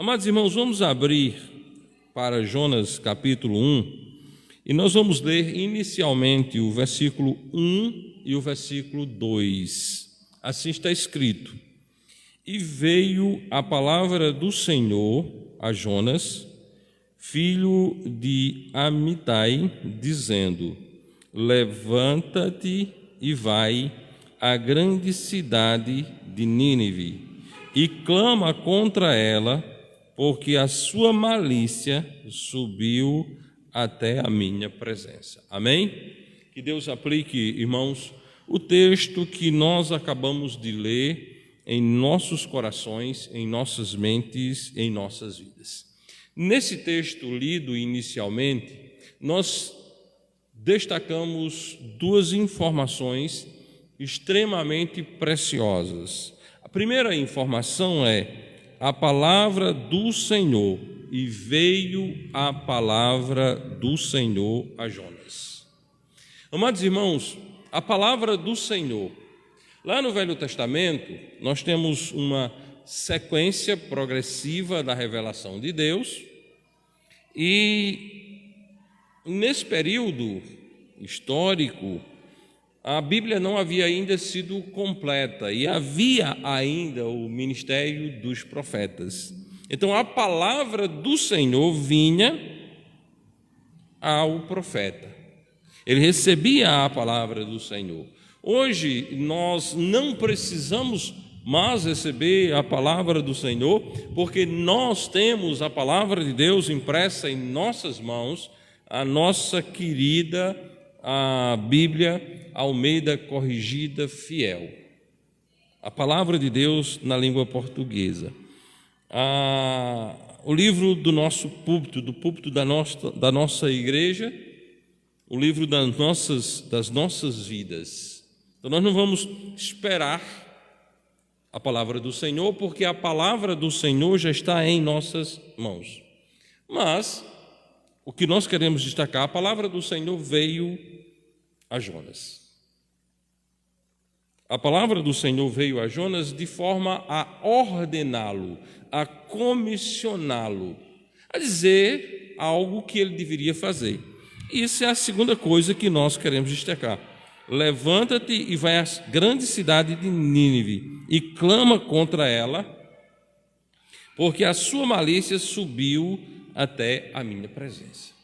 Amados irmãos, vamos abrir para Jonas capítulo 1 e nós vamos ler inicialmente o versículo 1 e o versículo 2. Assim está escrito: E veio a palavra do Senhor a Jonas, filho de Amitai, dizendo: Levanta-te e vai à grande cidade de Nínive e clama contra ela, porque a sua malícia subiu até a minha presença. Amém? Que Deus aplique, irmãos, o texto que nós acabamos de ler em nossos corações, em nossas mentes, em nossas vidas. Nesse texto lido inicialmente, nós destacamos duas informações extremamente preciosas. A primeira informação é a palavra do Senhor, e veio a palavra do Senhor a Jonas. Amados irmãos, a palavra do Senhor. Lá no Velho Testamento, nós temos uma sequência progressiva da revelação de Deus, e nesse período histórico, a Bíblia não havia ainda sido completa e havia ainda o ministério dos profetas. Então, a palavra do Senhor vinha ao profeta. Ele recebia a palavra do Senhor. Hoje, nós não precisamos mais receber a palavra do Senhor, porque nós temos a palavra de Deus impressa em nossas mãos, a nossa querida a Bíblia Almeida Corrigida Fiel, a palavra de Deus na língua portuguesa. O livro do nosso púlpito, do púlpito da nossa igreja, o livro das nossas vidas. Então nós não vamos esperar a palavra do Senhor, porque a palavra do Senhor já está em nossas mãos. Mas o que nós queremos destacar, a palavra do Senhor veio a Jonas. A palavra do Senhor veio a Jonas de forma a ordená-lo, a comissioná-lo, a dizer algo que ele deveria fazer. Isso é a segunda coisa que nós queremos destacar. Levanta-te e vai à grande cidade de Nínive e clama contra ela, porque a sua malícia subiu até a minha presença.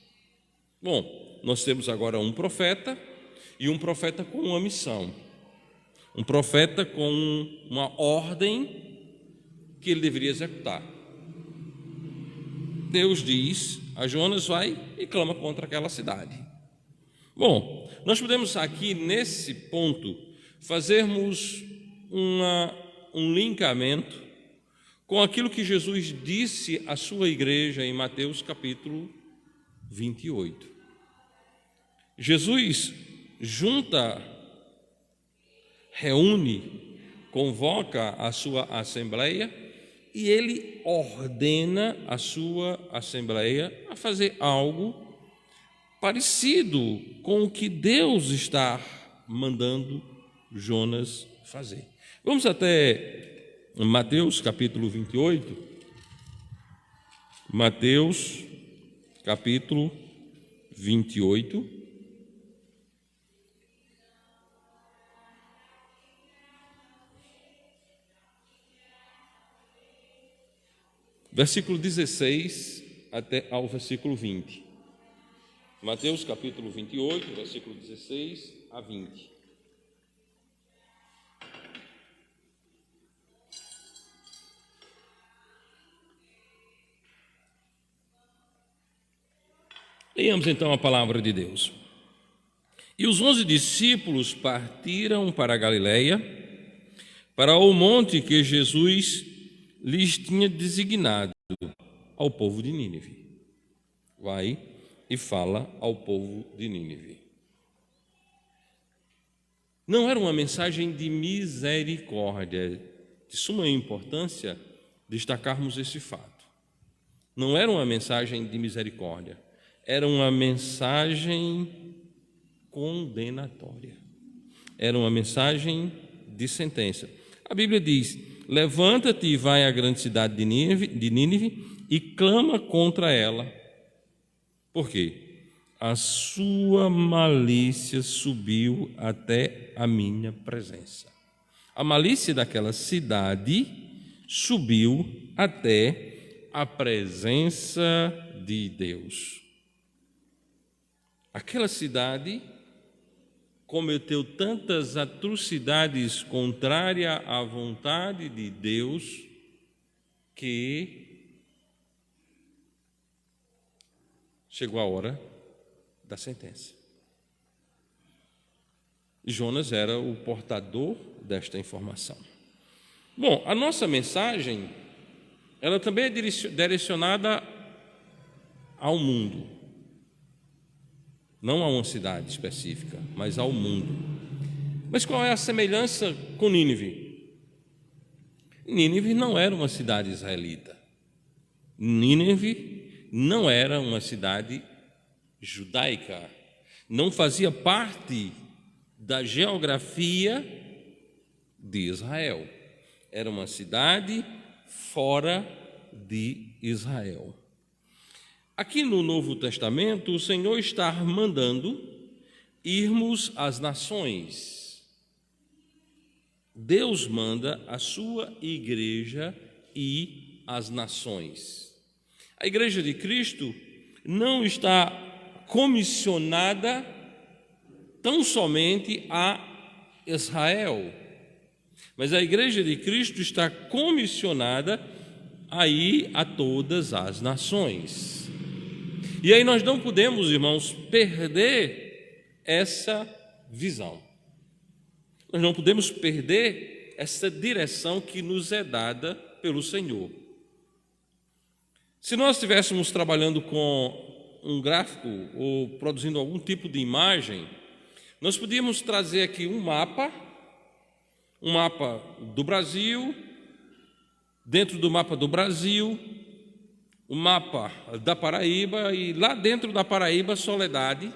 Bom, nós temos agora um profeta e um profeta com uma missão. Um profeta com uma ordem que ele deveria executar. Deus diz a Jonas: vai e clama contra aquela cidade. Bom, nós podemos aqui nesse ponto fazermos um linkamento com aquilo que Jesus disse à sua igreja em Mateus capítulo 28. Jesus reúne, convoca a sua assembleia e ele ordena a sua assembleia a fazer algo parecido com o que Deus está mandando Jonas fazer. Vamos até Mateus capítulo 28. Mateus capítulo 28. Versículo 16 até ao versículo 20. Mateus capítulo 28, versículo 16 a 20. Leiamos então a palavra de Deus. E os 11 discípulos partiram para a Galileia, para o monte que Jesus lhes tinha designado, ao povo de Nínive. Vai e fala ao povo de Nínive. Não era uma mensagem de misericórdia. De suma importância destacarmos esse fato. Não era uma mensagem de misericórdia, era uma mensagem condenatória. Era uma mensagem de sentença. A Bíblia diz: levanta-te e vai à grande cidade de Nínive e clama contra ela. Por quê? A sua malícia subiu até a minha presença. A malícia daquela cidade subiu até a presença de Deus. Aquela cidade cometeu tantas atrocidades contrárias à vontade de Deus que chegou a hora da sentença. Jonas era o portador desta informação. Bom, a nossa mensagem, ela também é direcionada ao mundo. Não a uma cidade específica, mas ao mundo. Mas qual é a semelhança com Nínive? Nínive não era uma cidade israelita. Nínive não era uma cidade judaica. Não fazia parte da geografia de Israel. Era uma cidade fora de Israel. Aqui no Novo Testamento, o Senhor está mandando irmos às nações. Deus manda a sua igreja ir às nações. A igreja de Cristo não está comissionada tão somente a Israel, mas a igreja de Cristo está comissionada a ir a todas as nações. E aí nós não podemos, irmãos, perder essa visão. Nós não podemos perder essa direção que nos é dada pelo Senhor. Se nós estivéssemos trabalhando com um gráfico ou produzindo algum tipo de imagem, nós podíamos trazer aqui um mapa do Brasil, dentro do mapa do Brasil, o mapa da Paraíba e lá dentro da Paraíba, Soledade.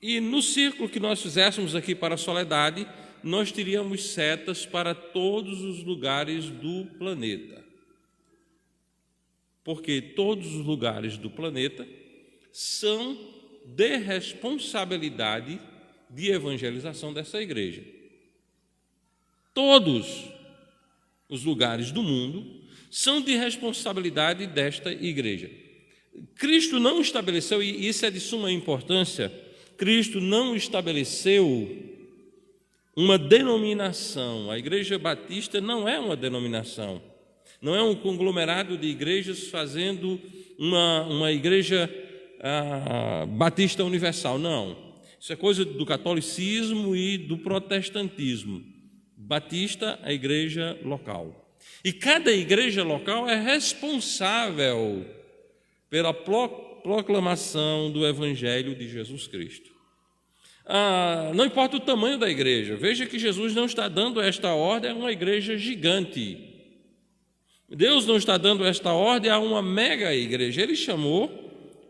E no círculo que nós fizéssemos aqui para Soledade, nós teríamos setas para todos os lugares do planeta. Porque todos os lugares do planeta são de responsabilidade de evangelização dessa igreja. Todos os lugares do mundo são de responsabilidade desta igreja. Cristo não estabeleceu, e isso é de suma importância, Cristo não estabeleceu uma denominação. A Igreja Batista não é uma denominação, não é um conglomerado de igrejas fazendo uma igreja batista universal, não. Isso é coisa do catolicismo e do protestantismo. Batista, a igreja local. E cada igreja local é responsável pela proclamação do Evangelho de Jesus Cristo. Não importa o tamanho da igreja, veja que Jesus não está dando esta ordem a uma igreja gigante. Deus não está dando esta ordem a uma mega igreja. Ele chamou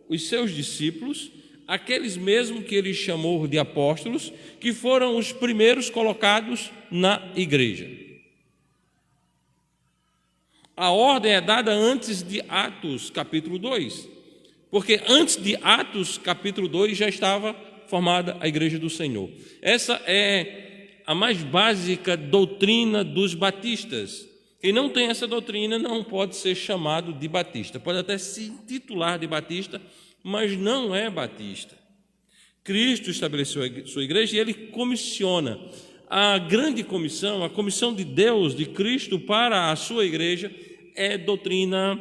os seus discípulos, aqueles mesmos que ele chamou de apóstolos, que foram os primeiros colocados na igreja. A ordem é dada antes de Atos capítulo 2, porque antes de Atos capítulo 2 já estava formada a igreja do Senhor. Essa é a mais básica doutrina dos batistas. Quem não tem essa doutrina não pode ser chamado de batista. Pode até se intitular de batista, mas não é batista. Cristo estabeleceu a sua igreja e ele comissiona. A grande comissão, a comissão de Deus, de Cristo para a sua igreja, é doutrina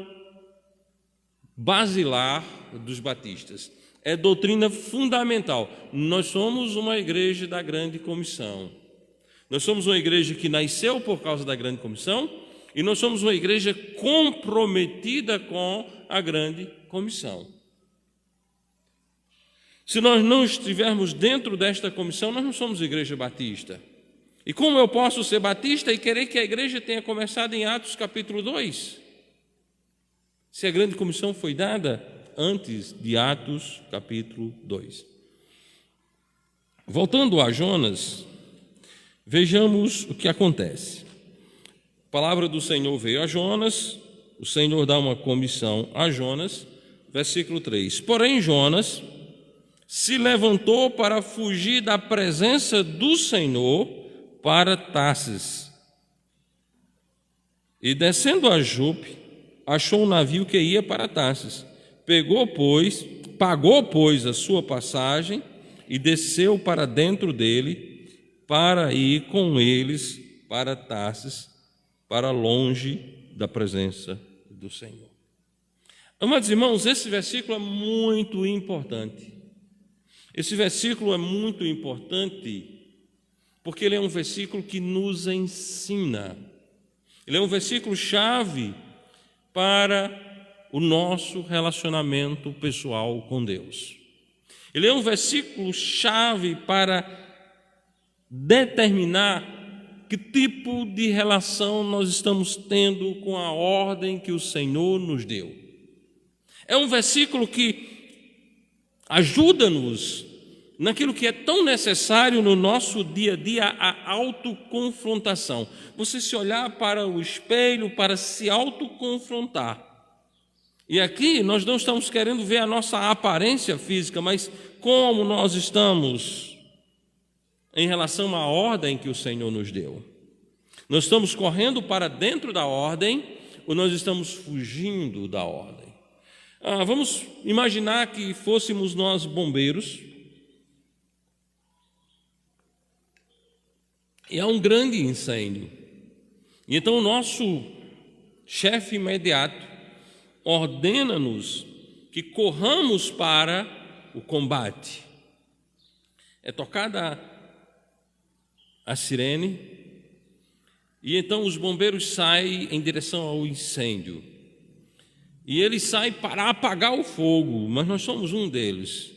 basilar dos batistas. É doutrina fundamental. Nós somos uma igreja da grande comissão. Nós somos uma igreja que nasceu por causa da grande comissão e nós somos uma igreja comprometida com a grande comissão. Se nós não estivermos dentro desta comissão, nós não somos igreja batista. E como eu posso ser batista e querer que a igreja tenha começado em Atos capítulo 2? Se a grande comissão foi dada antes de Atos capítulo 2. Voltando a Jonas, vejamos o que acontece. A palavra do Senhor veio a Jonas, o Senhor dá uma comissão a Jonas, versículo 3. Porém, Jonas se levantou para fugir da presença do Senhor para Tarsis. E descendo a Jope, achou um navio que ia para Tarsis. Pagou, pois, a sua passagem e desceu para dentro dele para ir com eles para Tarsis, para longe da presença do Senhor. Amados irmãos, esse versículo é muito importante. Esse versículo é muito importante porque ele é um versículo que nos ensina. Ele é um versículo chave para o nosso relacionamento pessoal com Deus. Ele é um versículo chave para determinar que tipo de relação nós estamos tendo com a ordem que o Senhor nos deu. É um versículo que ajuda-nos naquilo que é tão necessário no nosso dia a dia, a autoconfrontação. Você se olhar para o espelho para se autoconfrontar. E aqui nós não estamos querendo ver a nossa aparência física, mas como nós estamos em relação à ordem que o Senhor nos deu. Nós estamos correndo para dentro da ordem ou nós estamos fugindo da ordem? Vamos imaginar que fôssemos nós bombeiros e há um grande incêndio. E então o nosso chefe imediato ordena-nos que corramos para o combate. É tocada a sirene e então os bombeiros saem em direção ao incêndio. E eles saem para apagar o fogo, mas nós somos um deles.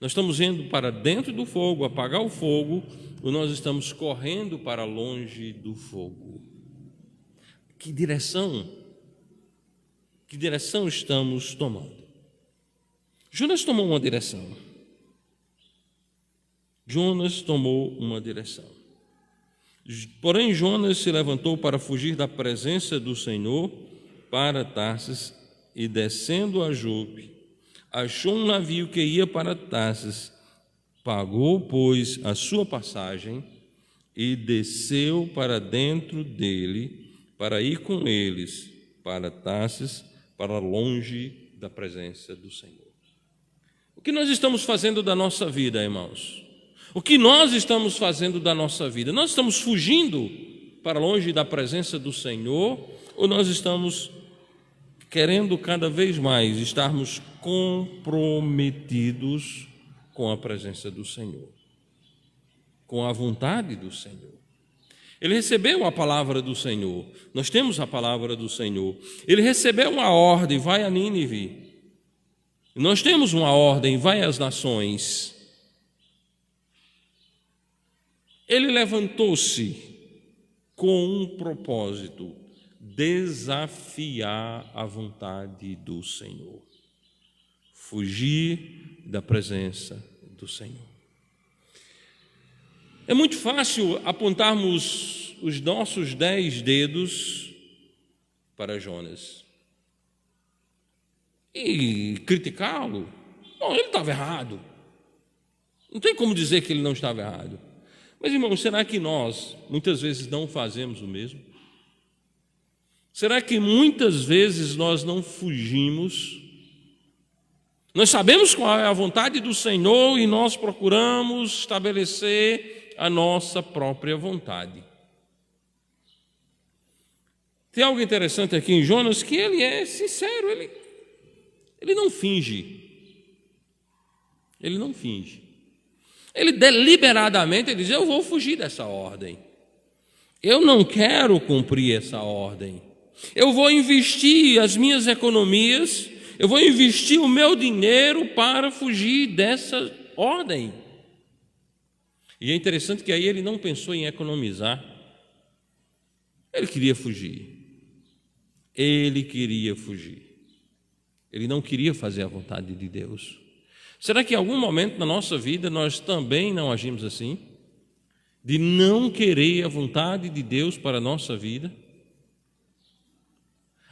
Nós estamos indo para dentro do fogo, apagar o fogo, ou nós estamos correndo para longe do fogo. Que direção estamos tomando? Jonas tomou uma direção. Porém, Jonas se levantou para fugir da presença do Senhor para Tarsis e, descendo a Jope, achou um navio que ia para Tarsis, pagou, pois, a sua passagem e desceu para dentro dele para ir com eles para Tarsis, para longe da presença do Senhor. O que nós estamos fazendo da nossa vida, irmãos? O que nós estamos fazendo da nossa vida? Nós estamos fugindo para longe da presença do Senhor ou nós estamos querendo cada vez mais estarmos comprometidos com a presença do Senhor, com a vontade do Senhor? Ele recebeu a palavra do Senhor, nós temos a palavra do Senhor. Ele recebeu uma ordem, vai a Nínive. Nós temos uma ordem, vai às nações. Ele levantou-se com um propósito: desafiar a vontade do Senhor, fugir da presença do Senhor. É muito fácil apontarmos os nossos 10 dedos para Jonas e criticá-lo. Bom, ele estava errado. Não tem como dizer que ele não estava errado. Mas, irmãos, será que nós muitas vezes não fazemos o mesmo? Será que muitas vezes nós não fugimos? Nós sabemos qual é a vontade do Senhor e nós procuramos estabelecer a nossa própria vontade. Tem algo interessante aqui em Jonas, que ele é sincero, ele não finge. Ele não finge. Ele deliberadamente diz: eu vou fugir dessa ordem. Eu não quero cumprir essa ordem. Eu vou investir as minhas economias, eu vou investir o meu dinheiro para fugir dessa ordem. E é interessante que aí ele não pensou em economizar. Ele queria fugir. Ele queria fugir. Ele não queria fazer a vontade de Deus. Será que em algum momento na nossa vida nós também não agimos assim? De não querer a vontade de Deus para a nossa vida?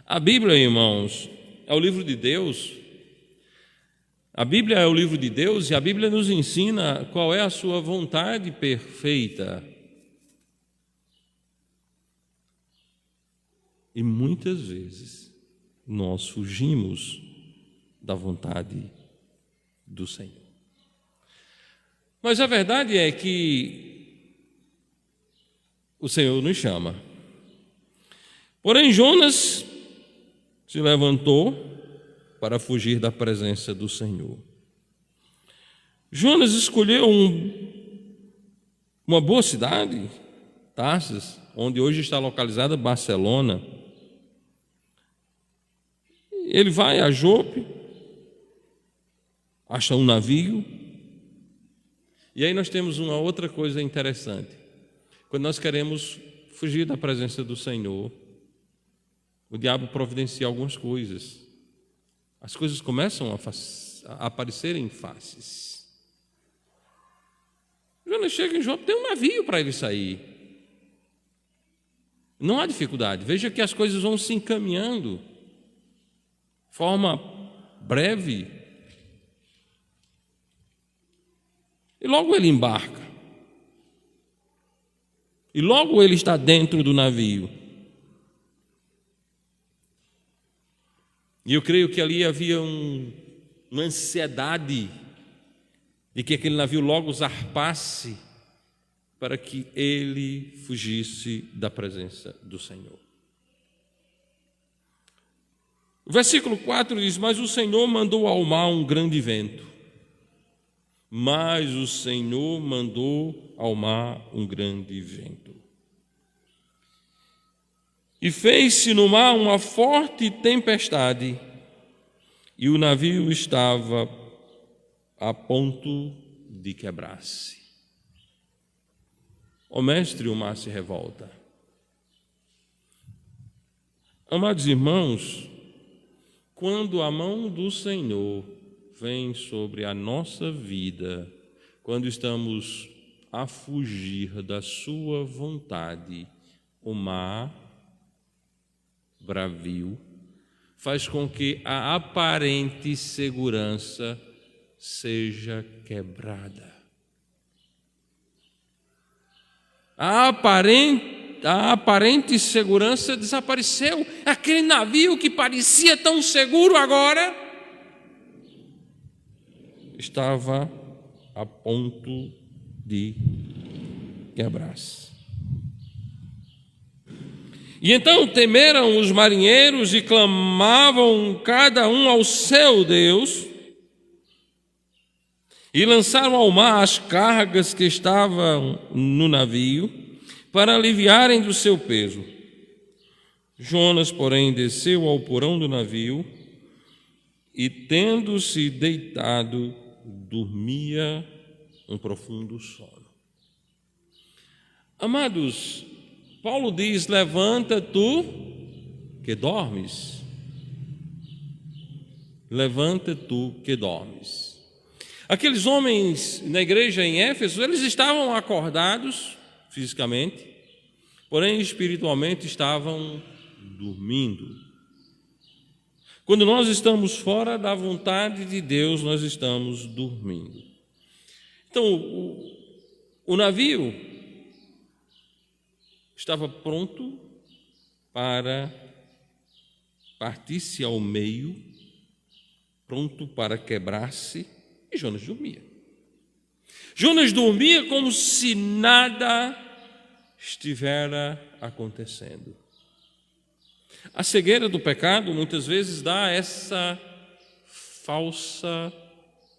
A Bíblia, irmãos, é o livro de Deus. A Bíblia é o livro de Deus e a Bíblia nos ensina qual é a sua vontade perfeita. E muitas vezes nós fugimos da vontade do Senhor. Mas a verdade é que o Senhor nos chama. Porém, Jonas se levantou para fugir da presença do Senhor. Jonas escolheu uma boa cidade, Tarsis, onde hoje está localizada Barcelona. Ele vai a Jope, acha um navio, e aí nós temos uma outra coisa interessante. Quando nós queremos fugir da presença do Senhor, o diabo providencia algumas coisas. As coisas começam a aparecer em faces. Jonas chega em Jope, tem um navio para ele sair. Não há dificuldade. Veja que as coisas vão se encaminhando de forma breve. E logo ele embarca. E logo ele está dentro do navio. E eu creio que ali havia uma ansiedade de que aquele navio logo zarpasse para que ele fugisse da presença do Senhor. O versículo 4 diz: mas o Senhor mandou ao mar um grande vento. Mas o Senhor mandou ao mar um grande vento. E fez-se no mar uma forte tempestade, e o navio estava a ponto de quebrar-se. Ó mestre, o mar se revolta. Amados irmãos, quando a mão do Senhor vem sobre a nossa vida, quando estamos a fugir da sua vontade, o mar bravio faz com que a aparente segurança seja quebrada. A aparente segurança desapareceu. Aquele navio que parecia tão seguro agora estava a ponto de quebrar-se. E então temeram os marinheiros e clamavam cada um ao seu Deus, e lançaram ao mar as cargas que estavam no navio para aliviarem do seu peso. Jonas, porém, desceu ao porão do navio e, tendo-se deitado, dormia um profundo sono. Amados, Paulo diz: levanta tu que dormes. Levanta tu que dormes. Aqueles homens na igreja em Éfeso, eles estavam acordados fisicamente, porém espiritualmente estavam dormindo. Quando nós estamos fora da vontade de Deus, nós estamos dormindo. Então, o navio estava pronto para partir-se ao meio, pronto para quebrar-se, e Jonas dormia. Jonas dormia como se nada estivera acontecendo. A cegueira do pecado muitas vezes dá essa falsa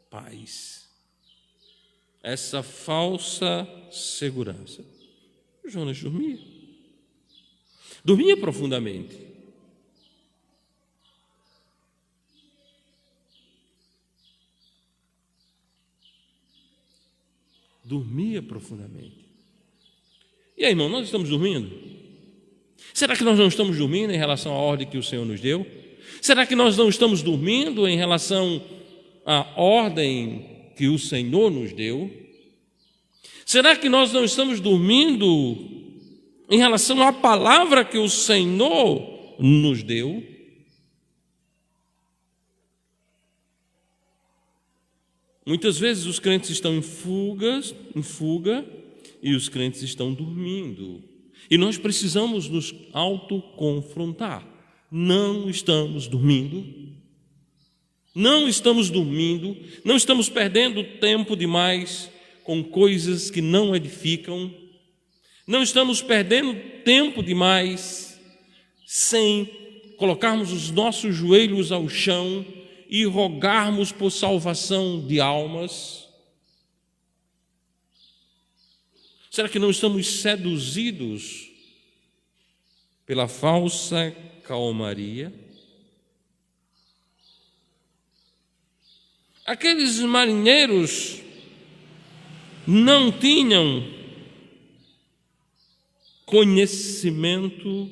paz, essa falsa segurança. Jonas dormia. Dormia profundamente. Dormia profundamente. E aí, irmão, nós estamos dormindo? Será que nós não estamos dormindo em relação à ordem que o Senhor nos deu? Será que nós não estamos dormindo em relação à ordem que o Senhor nos deu? Será que nós não estamos dormindo em relação à palavra que o Senhor nos deu? Muitas vezes os crentes estão em fuga, e os crentes estão dormindo. E nós precisamos nos autoconfrontar. Não estamos dormindo. Não estamos dormindo. Não estamos perdendo tempo demais com coisas que não edificam. Não estamos perdendo tempo demais sem colocarmos os nossos joelhos ao chão e rogarmos por salvação de almas. Será que não estamos seduzidos pela falsa calmaria? Aqueles marinheiros não tinham conhecimento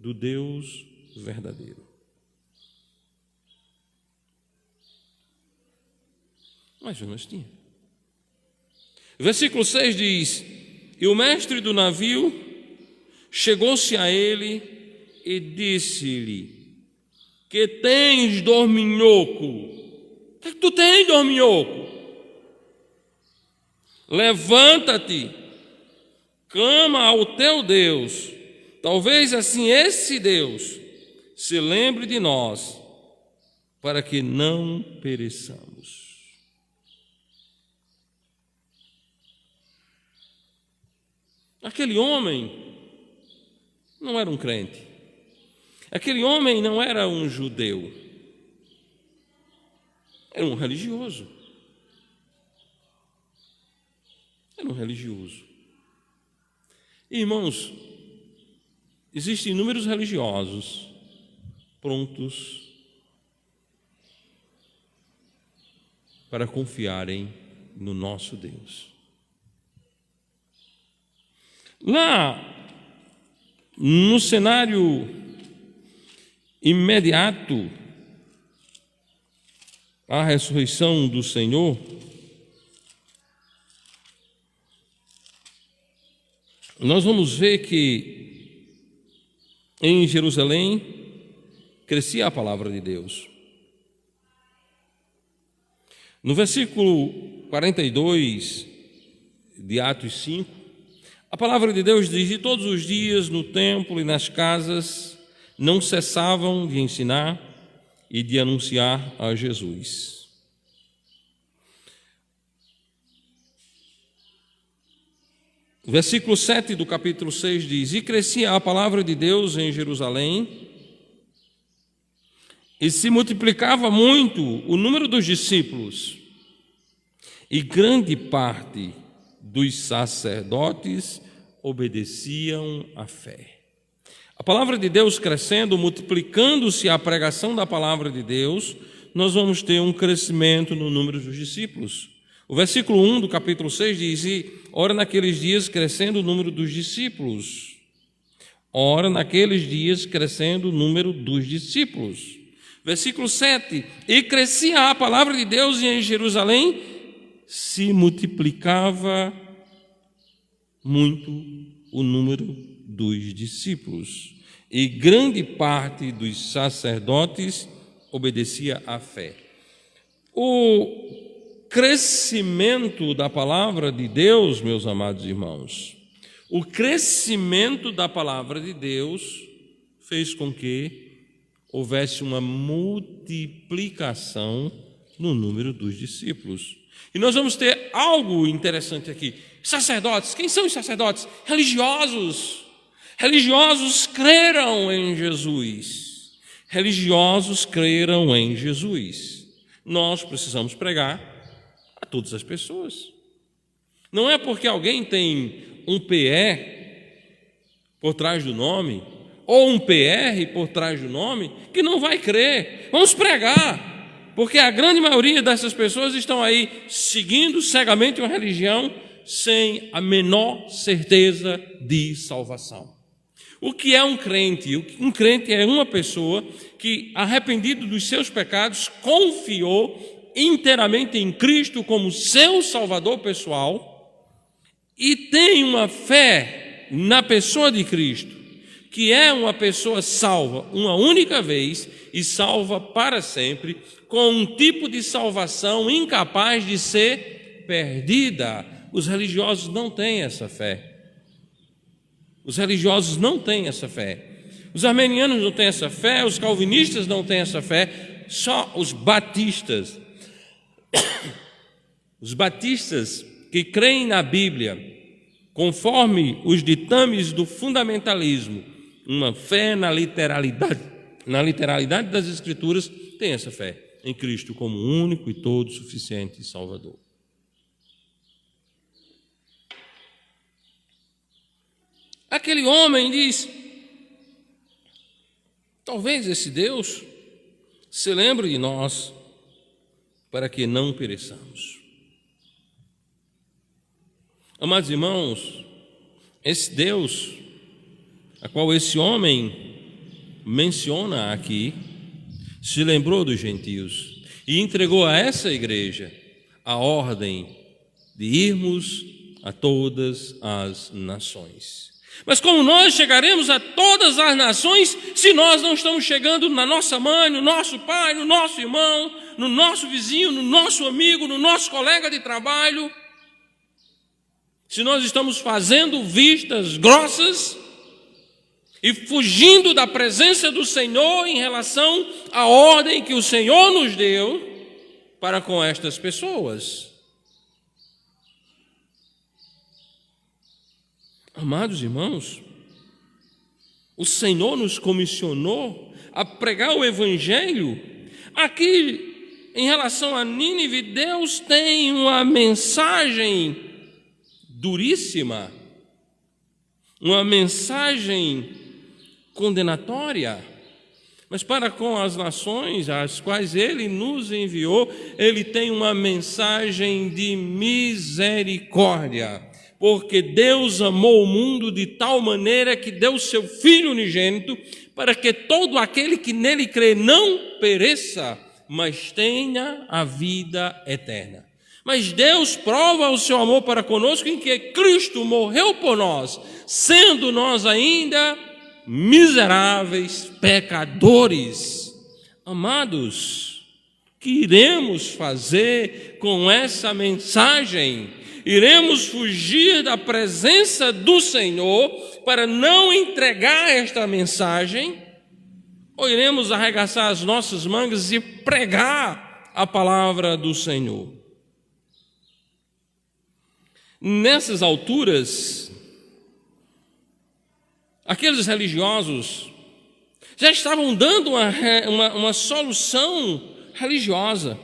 do Deus verdadeiro. Mas Jonas tinha. Versículo 6 diz: e o mestre do navio chegou-se a ele e disse-lhe: que tens, dorminhoco? O que tu tens, dorminhoco? Levanta-te, clama ao teu Deus, talvez assim esse Deus se lembre de nós, para que não pereçamos. Aquele homem não era um crente. Aquele homem não era um judeu. Era um religioso. Era um religioso. Irmãos, existem inúmeros religiosos prontos para confiarem no nosso Deus. Lá, no cenário imediato à ressurreição do Senhor, nós vamos ver que em Jerusalém crescia a palavra de Deus. No versículo 42 de Atos 5, a palavra de Deus diz: e todos os dias no templo e nas casas não cessavam de ensinar e de anunciar a Jesus. O versículo 7 do capítulo 6 diz: e crescia a palavra de Deus em Jerusalém, e se multiplicava muito o número dos discípulos, e grande parte dos sacerdotes obedeciam à fé. A palavra de Deus crescendo, multiplicando-se a pregação da palavra de Deus, nós vamos ter um crescimento no número dos discípulos. O versículo 1 do capítulo 6 diz: e ora naqueles dias crescendo o número dos discípulos. Ora naqueles dias crescendo o número dos discípulos. Versículo 7: e crescia a palavra de Deus e em Jerusalém se multiplicava muito o número dos discípulos, e grande parte dos sacerdotes obedecia à fé. O crescimento da palavra de Deus, meus amados irmãos, o crescimento da palavra de Deus fez com que houvesse uma multiplicação no número dos discípulos. E nós vamos ter algo interessante aqui. Sacerdotes, quem são os sacerdotes? Religiosos. Religiosos creram em Jesus. Religiosos creram em Jesus. Nós precisamos pregar a todas as pessoas. Não é porque alguém tem um PE por trás do nome, ou um PR por trás do nome, que não vai crer. Vamos pregar. Porque a grande maioria dessas pessoas estão aí seguindo cegamente uma religião sem a menor certeza de salvação. O que é um crente? Um crente é uma pessoa que, arrependido dos seus pecados, confiou inteiramente em Cristo como seu Salvador pessoal e tem uma fé na pessoa de Cristo, que é uma pessoa salva uma única vez e salva para sempre, com um tipo de salvação incapaz de ser perdida. Os religiosos não têm essa fé. Os religiosos não têm essa fé. Os armenianos não têm essa fé, os calvinistas não têm essa fé, só os batistas. Os batistas que creem na Bíblia, conforme os ditames do fundamentalismo, uma fé na literalidade das Escrituras, têm essa fé em Cristo como único e todo suficiente Salvador. Aquele homem diz: talvez esse Deus se lembre de nós para que não pereçamos. Amados irmãos, esse Deus, a qual esse homem menciona aqui, se lembrou dos gentios e entregou a essa igreja a ordem de irmos a todas as nações. Mas como nós chegaremos a todas as nações se nós não estamos chegando na nossa mãe, no nosso pai, no nosso irmão, no nosso vizinho, no nosso amigo, no nosso colega de trabalho? Se nós estamos fazendo vistas grossas e fugindo da presença do Senhor em relação à ordem que o Senhor nos deu para com estas pessoas. Amados irmãos, o Senhor nos comissionou a pregar o Evangelho. Aqui, em relação a Nínive, Deus tem uma mensagem duríssima, uma mensagem condenatória, mas para com as nações às quais Ele nos enviou, Ele tem uma mensagem de misericórdia, porque Deus amou o mundo de tal maneira que deu o seu Filho unigênito, para que todo aquele que nele crê não pereça, mas tenha a vida eterna. Mas Deus prova o seu amor para conosco em que Cristo morreu por nós, sendo nós ainda miseráveis pecadores. Amados, o que iremos fazer com essa mensagem? Iremos fugir da presença do Senhor para não entregar esta mensagem? Ou iremos arregaçar as nossas mangas e pregar a palavra do Senhor? Nessas alturas, aqueles religiosos já estavam dando uma solução religiosa.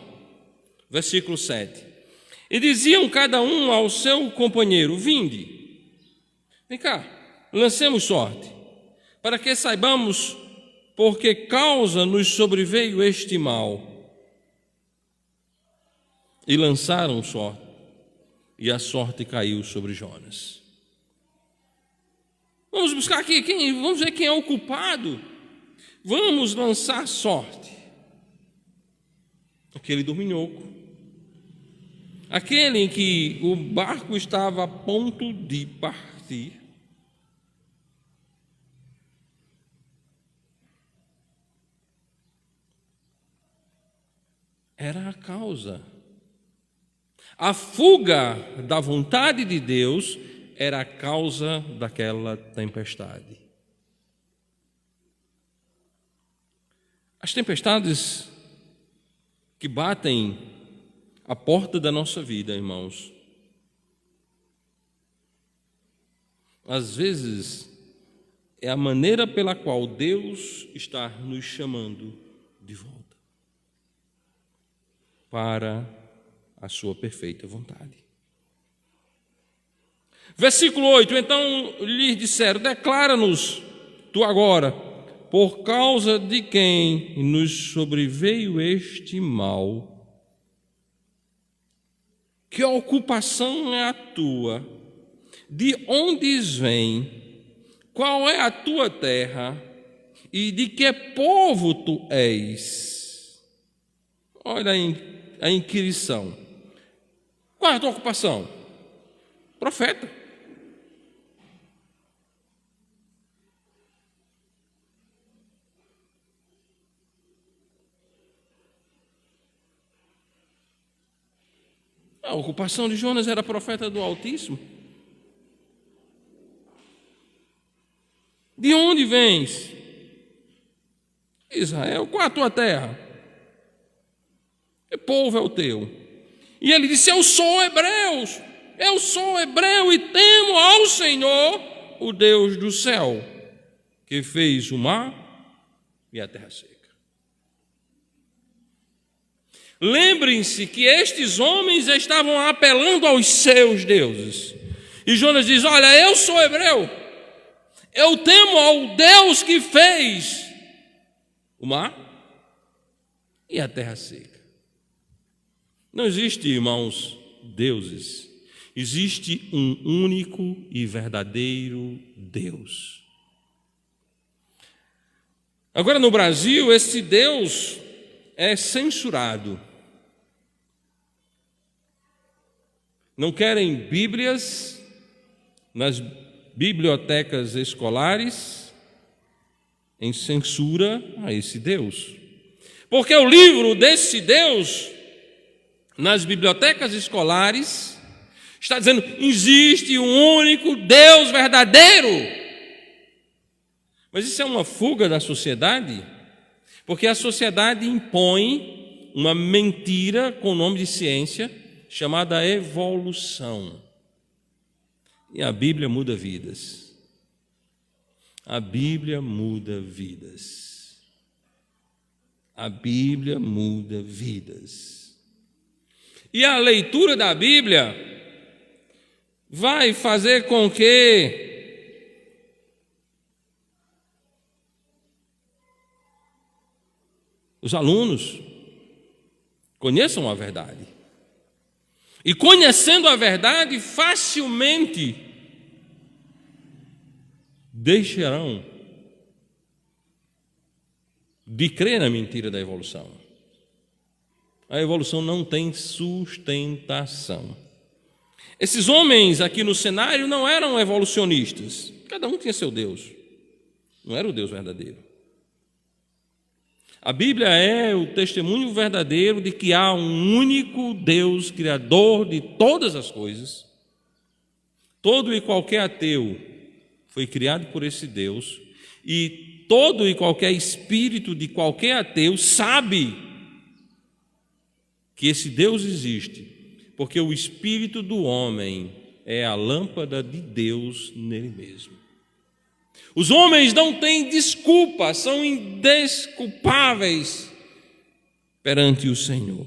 Versículo 7. E diziam cada um ao seu companheiro: vinde, vem cá, lancemos sorte, para que saibamos por que causa nos sobreveio este mal. E lançaram sorte, e a sorte caiu sobre Jonas. Vamos buscar aqui, vamos ver quem é o culpado. Vamos lançar sorte. Aquele dorminhoco, aquele em que o barco estava a ponto de partir, era a causa. A fuga da vontade de Deus era a causa daquela tempestade. As tempestades que batem à porta da nossa vida, irmãos, às vezes é a maneira pela qual Deus está nos chamando de volta para a sua perfeita vontade. Versículo 8: então lhes disseram: declara-nos tu agora, por causa de quem nos sobreveio este mal. Que ocupação é a tua? De onde vem? Qual é a tua terra? E de que povo tu és? Olha a inquirição. Qual é a tua ocupação? Profeta. A ocupação de Jonas era profeta do Altíssimo. De onde vens? Israel, qual a tua terra? Que povo é o teu? E ele disse: eu sou hebreu e temo ao Senhor, o Deus do céu, que fez o mar e a terra seca. Lembrem-se que estes homens estavam apelando aos seus deuses. E Jonas diz: olha, eu sou hebreu, eu temo ao Deus que fez o mar e a terra seca. Não existe, irmãos, deuses. Existe um único e verdadeiro Deus. Agora, no Brasil, esse Deus é censurado. Não querem Bíblias nas bibliotecas escolares em censura a esse Deus. Porque o livro desse Deus nas bibliotecas escolares está dizendo: existe um único Deus verdadeiro. Mas isso é uma fuga da sociedade, porque a sociedade impõe uma mentira com o nome de ciência chamada evolução. E a Bíblia muda vidas. A Bíblia muda vidas. A Bíblia muda vidas. E a leitura da Bíblia vai fazer com que os alunos conheçam a verdade. E conhecendo a verdade, facilmente deixarão de crer na mentira da evolução. A evolução não tem sustentação. Esses homens aqui no cenário não eram evolucionistas. Cada um tinha seu Deus. Não era o Deus verdadeiro. A Bíblia é o testemunho verdadeiro de que há um único Deus, criador de todas as coisas. Todo e qualquer ateu foi criado por esse Deus, e todo e qualquer espírito de qualquer ateu sabe que esse Deus existe, porque o espírito do homem é a lâmpada de Deus nele mesmo. Os homens não têm desculpa, são indesculpáveis perante o Senhor.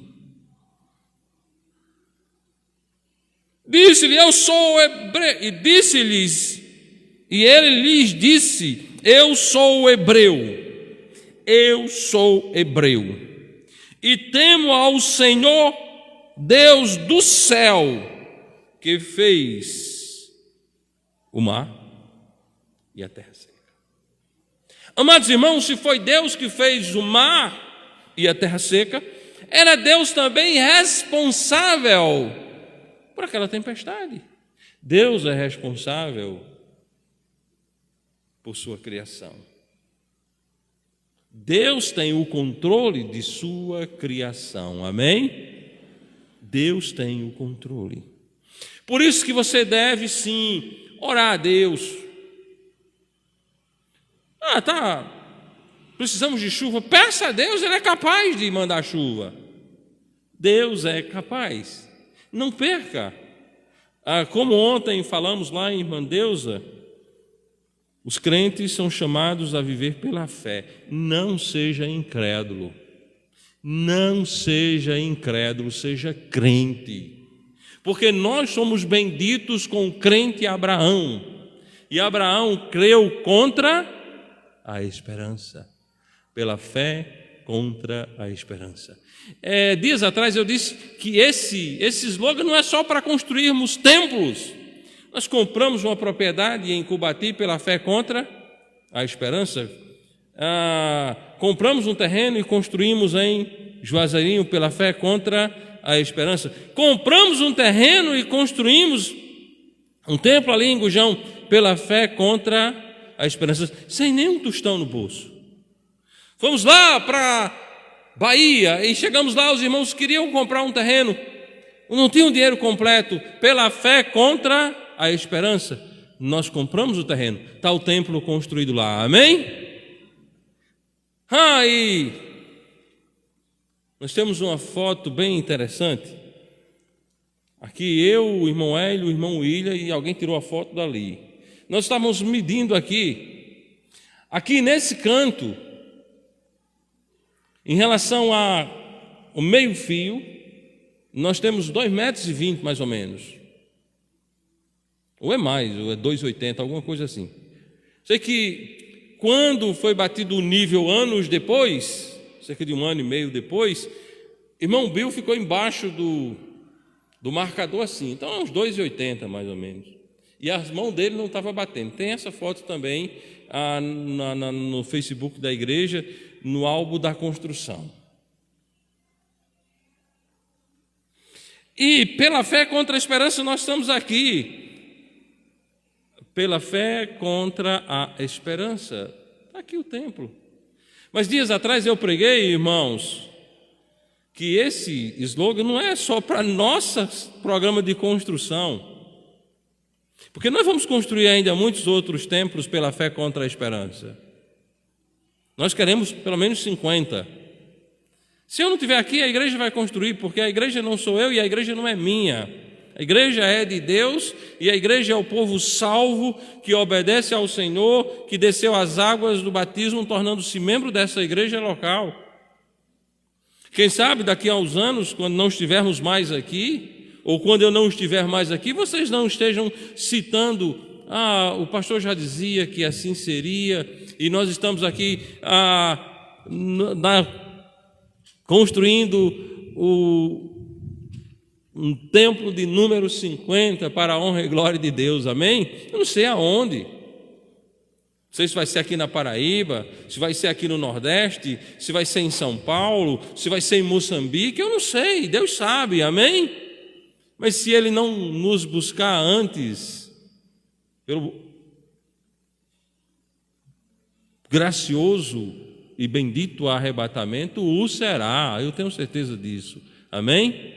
Disse-lhe: eu sou hebreu. E disse-lhes, e ele lhes disse: eu sou hebreu. Eu sou hebreu. E temo ao Senhor, Deus do céu, que fez o mar e a terra seca. Amados irmãos, se foi Deus que fez o mar e a terra seca, era Deus também responsável por aquela tempestade. Deus é responsável por sua criação. Deus tem o controle de sua criação, amém? Deus tem o controle. Por isso que você deve sim orar a Deus. Precisamos de chuva. Peça a Deus, Ele é capaz de mandar chuva. Deus é capaz. Não perca. Como ontem falamos lá em Irmã Deusa, os crentes são chamados a viver pela fé. Não seja incrédulo. Não seja incrédulo, seja crente. Porque nós somos benditos com o crente Abraão. E Abraão creu contra a esperança. Pela fé contra a esperança. Dias atrás eu disse que esse slogan não é só para construirmos templos. Nós compramos uma propriedade em Cubati pela fé contra a esperança. Compramos um terreno e construímos em Juazeirinho pela fé contra a esperança. Compramos um terreno e construímos um templo ali em Gujão pela fé contra a esperança, sem nenhum tostão no bolso. Fomos lá para Bahia e chegamos lá, os irmãos queriam comprar um terreno não tinham dinheiro completo, pela fé contra a esperança, nós compramos o terreno, está o templo construído lá, amém? E nós temos uma foto bem interessante, aqui eu, o irmão Hélio, o irmão William, e alguém tirou a foto dali. Nós estávamos medindo aqui nesse canto, em relação ao meio fio, nós temos 2,20 metros mais ou menos, ou é mais, ou é 2,80, alguma coisa assim. Sei que quando foi batido o nível anos depois, cerca de 1 ano e meio depois, irmão Bill ficou embaixo do marcador assim, então é uns 2,80 mais ou menos, e as mãos dele não estavam batendo. Tem essa foto também no Facebook da igreja, no álbum da construção. E pela fé contra a esperança nós estamos aqui. Pela fé contra a esperança. Está aqui o templo. Mas dias atrás eu preguei, irmãos, que esse slogan não é só para nosso programa de construção. Porque nós vamos construir ainda muitos outros templos pela fé contra a esperança. Nós queremos pelo menos 50. Se eu não estiver aqui, a igreja vai construir, porque a igreja não sou eu e a igreja não é minha. A igreja é de Deus e a igreja é o povo salvo que obedece ao Senhor, que desceu as águas do batismo, tornando-se membro dessa igreja local. Quem sabe daqui a uns anos, quando não estivermos mais aqui, ou quando eu não estiver mais aqui, vocês não estejam citando: o pastor já dizia que assim seria, e nós estamos aqui construindo um templo de número 50 para a honra e glória de Deus, amém? Eu não sei aonde. Não sei se vai ser aqui na Paraíba, se vai ser aqui no Nordeste, se vai ser em São Paulo, se vai ser em Moçambique, eu não sei, Deus sabe, amém? Mas se Ele não nos buscar antes, pelo gracioso e bendito arrebatamento, o será, eu tenho certeza disso, amém?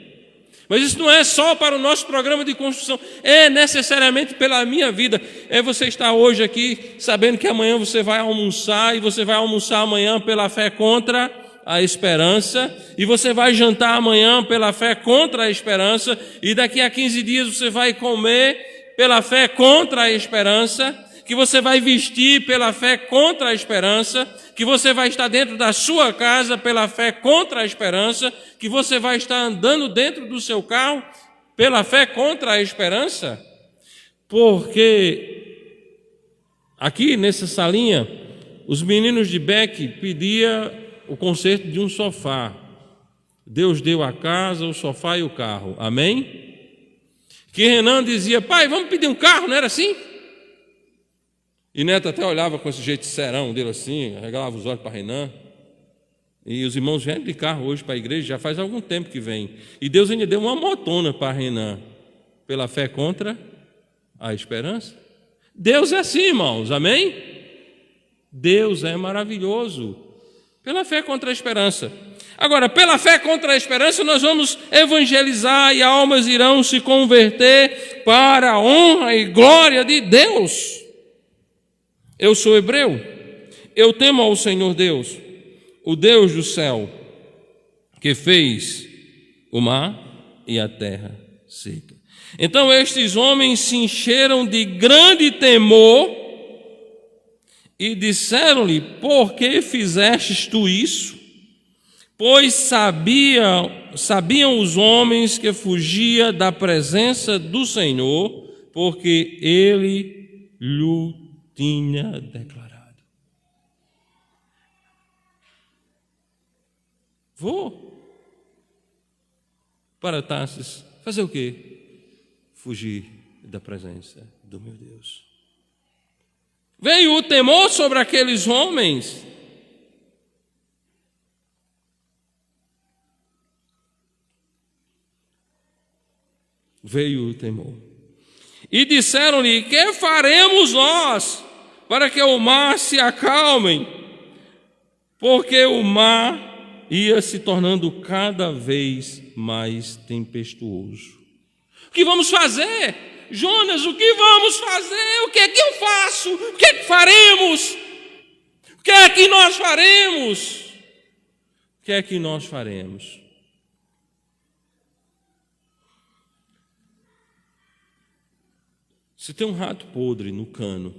Mas isso não é só para o nosso programa de construção, é necessariamente pela minha vida. É você estar hoje aqui sabendo que amanhã você vai almoçar, e você vai almoçar amanhã pela fé contra a esperança, e você vai jantar amanhã pela fé contra a esperança, e daqui a 15 dias você vai comer pela fé contra a esperança, que você vai vestir pela fé contra a esperança, que você vai estar dentro da sua casa pela fé contra a esperança, que você vai estar andando dentro do seu carro pela fé contra a esperança, porque aqui nessa salinha, os meninos de Beck pediam o conserto de um sofá. Deus deu a casa, o sofá e o carro, amém? Que Renan dizia: pai, vamos pedir um carro, não era assim? E Neto até olhava com esse jeito serão dele assim, regalava os olhos para Renan. E os irmãos vêm de carro hoje para a igreja, já faz algum tempo que vem. E Deus ainda deu uma motona para Renan, pela fé contra a esperança. Deus é assim, irmãos, amém? Deus é maravilhoso, pela fé contra a esperança. Agora, pela fé contra a esperança, nós vamos evangelizar e almas irão se converter para a honra e glória de Deus. Eu sou hebreu, eu temo ao Senhor Deus, o Deus do céu, que fez o mar e a terra seca. Então estes homens se encheram de grande temor e disseram-lhe: por que fizestes tu isso? Pois sabiam os homens que fugia da presença do Senhor, porque ele lhe tinha declarado. Vou para Tarsis fazer o quê? Fugir da presença do meu Deus. Veio o temor sobre aqueles homens. Veio o temor. E disseram-lhe: que faremos nós para que o mar se acalme? Porque o mar ia se tornando cada vez mais tempestuoso. O que vamos fazer? Jonas, o que vamos fazer? O que é que eu faço? O que é que faremos? O que é que nós faremos? O que é que nós faremos? Se tem um rato podre no cano,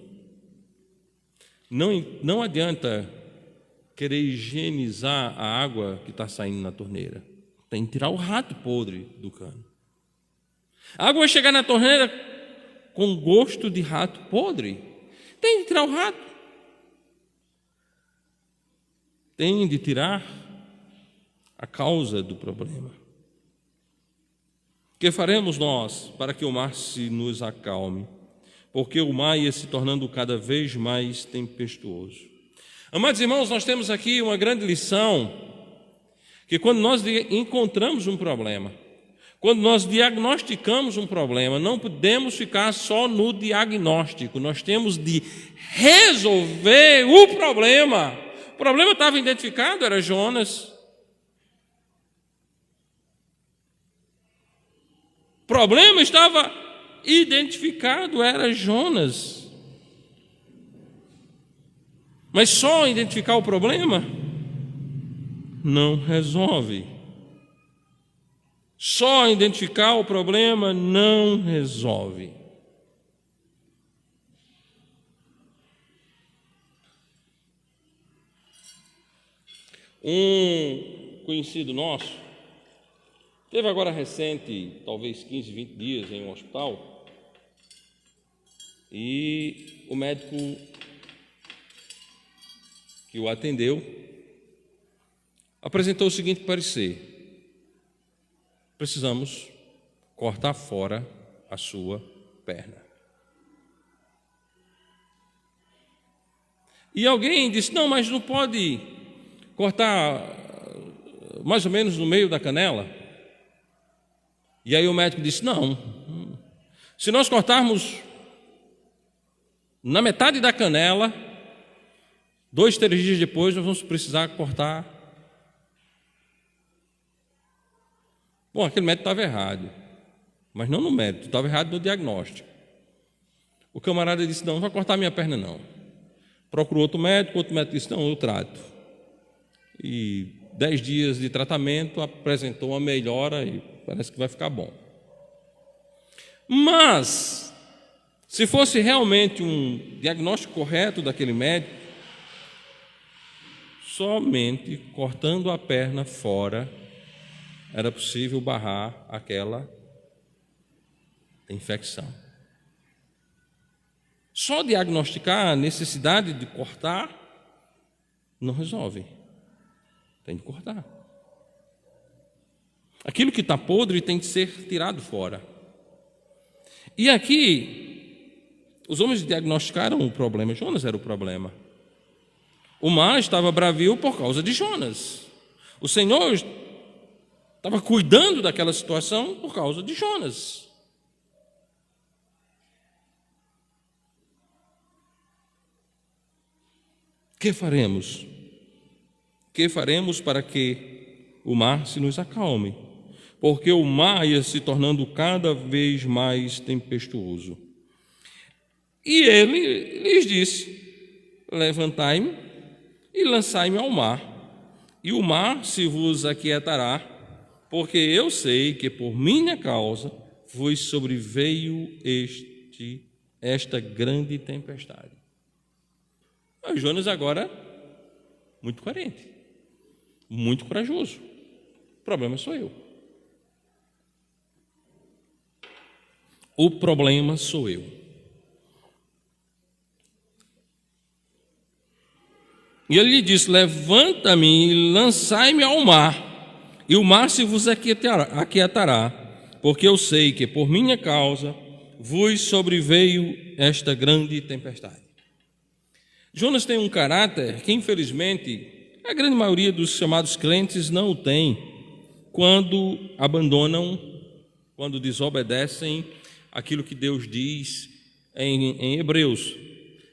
não adianta querer higienizar a água que está saindo na torneira. Tem que tirar o rato podre do cano. A água vai chegar na torneira com gosto de rato podre. Tem que tirar o rato. Tem de tirar a causa do problema. O que faremos nós para que o mar se nos acalme? Porque o mar ia se tornando cada vez mais tempestuoso. Amados irmãos, nós temos aqui uma grande lição, que quando nós encontramos um problema, quando nós diagnosticamos um problema, não podemos ficar só no diagnóstico, nós temos de resolver o problema. O problema estava identificado, era Jonas. O problema estava identificado, era Jonas. Mas só identificar o problema não resolve. Só identificar o problema não resolve. Um conhecido nosso teve agora recente, talvez 15, 20 dias em um hospital, e o médico que o atendeu apresentou o seguinte parecer: precisamos cortar fora a sua perna. E alguém disse: não, mas não pode cortar mais ou menos no meio da canela? E aí o médico disse: não, se nós cortarmos na metade da canela, 2, 3 dias depois nós vamos precisar cortar. Bom, aquele médico estava errado, mas não no médico, estava errado no diagnóstico. O camarada disse: não vai cortar minha perna não. Procurou outro médico disse: não, eu trato. E 10 dias de tratamento apresentou uma melhora e parece que vai ficar bom. Mas, se fosse realmente um diagnóstico correto daquele médico, somente cortando a perna fora era possível barrar aquela infecção. Só diagnosticar a necessidade de cortar não resolve. Tem de cortar. Aquilo que está podre tem que ser tirado fora. E aqui, os homens diagnosticaram o problema. Jonas era o problema. O mar estava bravio por causa de Jonas. O Senhor estava cuidando daquela situação por causa de Jonas. O que faremos? O que faremos para que o mar se nos acalme? Porque o mar ia se tornando cada vez mais tempestuoso. E ele lhes disse: levantai-me e lançai-me ao mar, e o mar se vos aquietará, porque eu sei que por minha causa vos sobreveio esta grande tempestade. Mas Jonas agora, muito coerente, muito corajoso. O problema sou eu. O problema sou eu. E ele lhe disse: levanta-me e lançai-me ao mar, e o mar se vos aquietará, porque eu sei que por minha causa vos sobreveio esta grande tempestade. Jonas tem um caráter que, infelizmente, a grande maioria dos chamados crentes não o tem quando abandonam, quando desobedecem aquilo que Deus diz em Hebreus,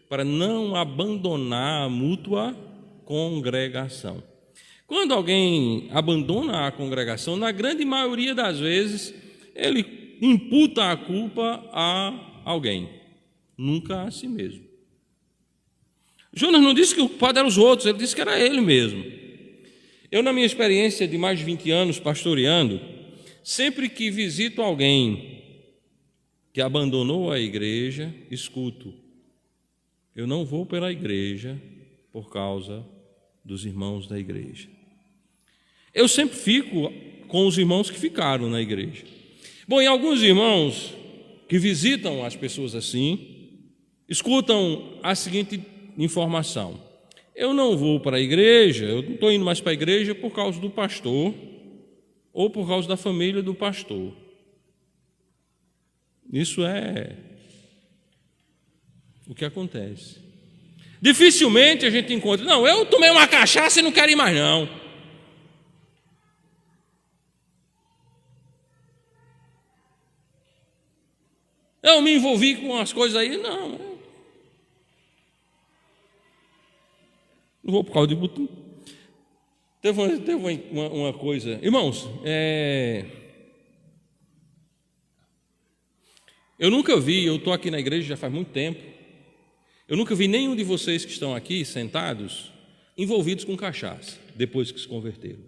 para não abandonar a mútua congregação. Quando alguém abandona a congregação, na grande maioria das vezes, ele imputa a culpa a alguém, nunca a si mesmo. Jonas não disse que o culpado eram os outros, ele disse que era ele mesmo. Eu, na minha experiência de mais de 20 anos pastoreando, sempre que visito alguém que abandonou a igreja, escuto: eu não vou pela igreja por causa dos irmãos da igreja. Eu sempre fico com os irmãos que ficaram na igreja. Bom, e alguns irmãos que visitam as pessoas assim, escutam a seguinte informação: eu não vou para a igreja, eu não estou indo mais para a igreja por causa do pastor ou por causa da família do pastor. Isso é o que acontece. Dificilmente a gente encontra: não, eu tomei uma cachaça e não quero ir mais não. Eu me envolvi com as coisas aí, não vou por causa de botum. Teve uma coisa, irmãos, eu nunca vi, eu estou aqui na igreja já faz muito tempo, eu nunca vi nenhum de vocês que estão aqui sentados envolvidos com cachaça, depois que se converteram.